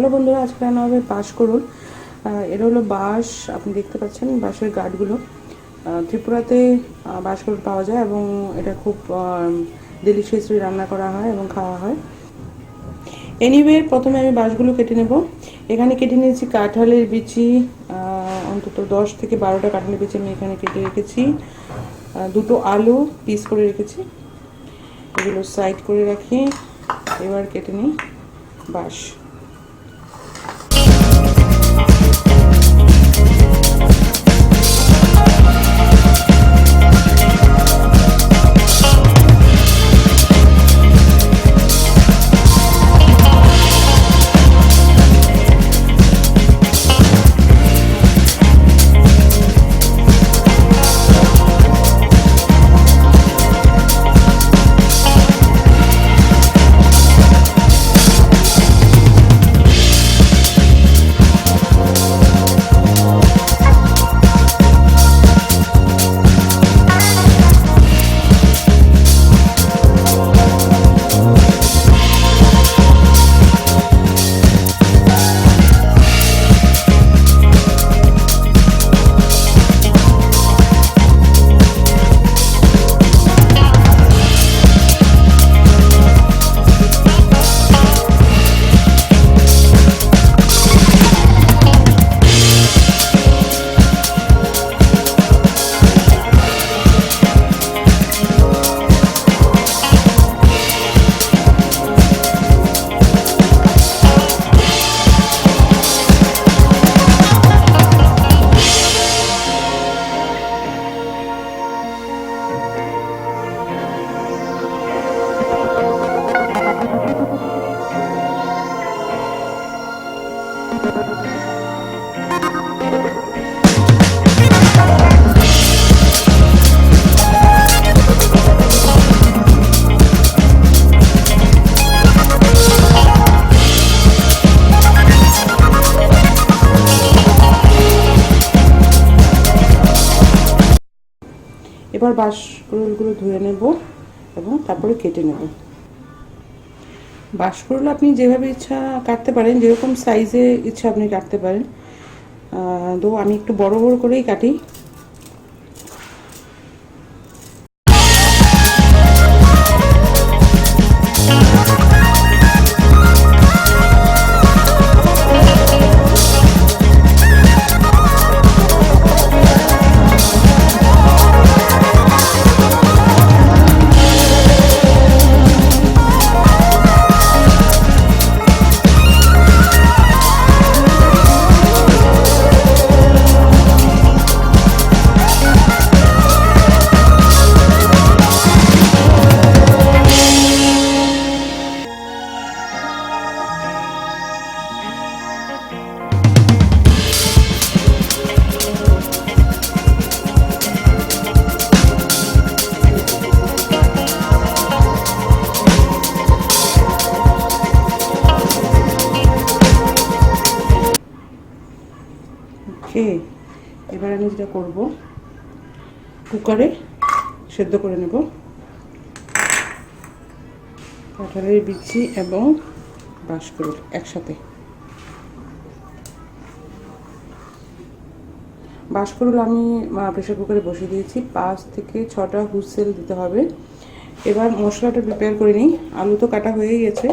Hello বন্ধুরা, আজকে রান্না হবে বাঁশ করুন। এটা হলো বাঁশ, আপনি দেখতে পাচ্ছেন বাঁশের গাছগুলো। ত্রিপুরাতে বাঁশ করুন পাওয়া যায় এবং এটা খুব ডিলিশিয়াসলি রান্না করা হয় এবং খাওয়া হয়। এনিওয়ে, প্রথমে আমি বাঁশগুলো কেটে নেব। এখানে কেটে নিয়েছি কাঁঠালের বিচি, অন্তত 10 থেকে 12টা কাঁঠালের বিচি আমি এখানে কেটে রেখেছি। দুটো আলু পিস করে রেখেছি, এগুলো সাইড করে রাখি। এবার কেটে নিই বাঁশ। এবার বাঁশকুড়ুলগুলো ধুয়ে নেব এবং তারপরে কেটে নেব। বাঁশকুড়ুল আপনি যেভাবে ইচ্ছা কাটতে পারেন, যেরকম সাইজে ইচ্ছা আপনি কাটতে পারেন। তো আমি একটু বড় বড় করেই কাটি। এবার আমি যেটা করব, কুকারে সেদ্ধ করে নেব কাঁঠালের বিচি এবং বাঁশকুড়ুল একসাথে। বাঁশকুড়ুল আমি প্রেসার কুকারে বসিয়ে দিয়েছি। 5 থেকে 6টা হুইসেল দিতে হবে। এবার মশলাটা প্রিপেয়ার করে নিই। আলু তো কাটা হয়েই গেছে।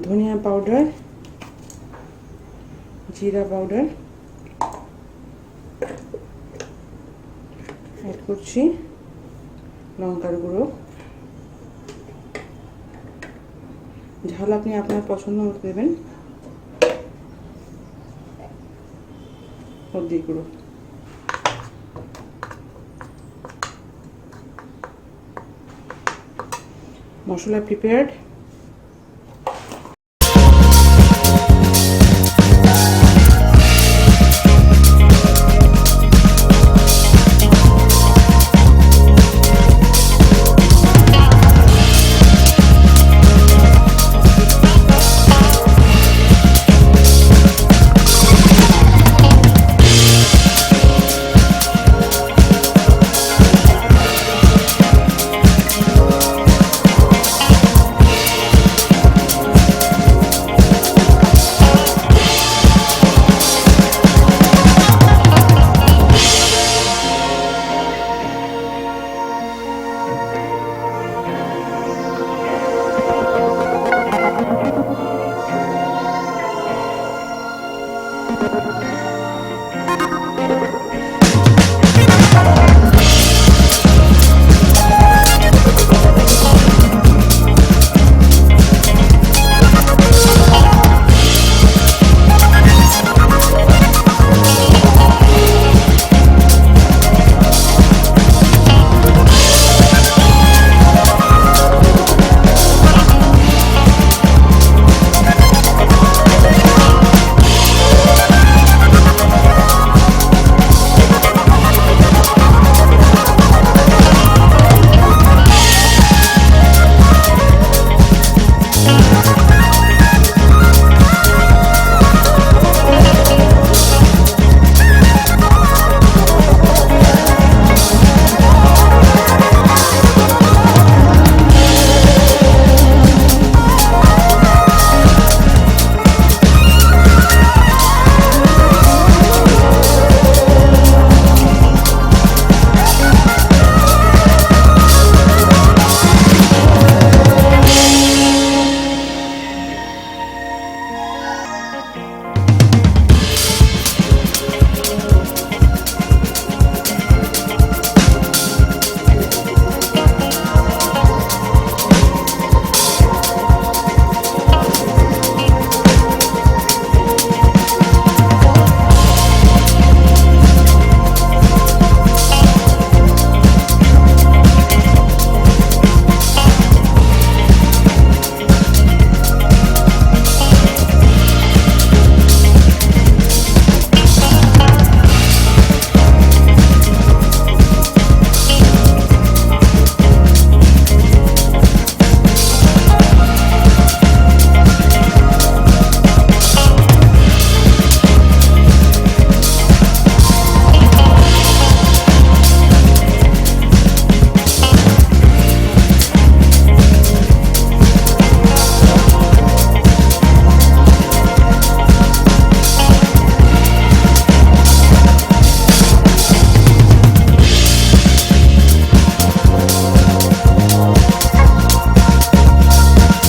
ধনিয়া পাউডার, জিরা পাউডার অ্যাড করছি, লঙ্কার গুঁড়ো, ঝাল আপনি আপনার পছন্দ মতো দেবেন, হলদি গুঁড়ো। মশলা প্রিপেয়ার্ড।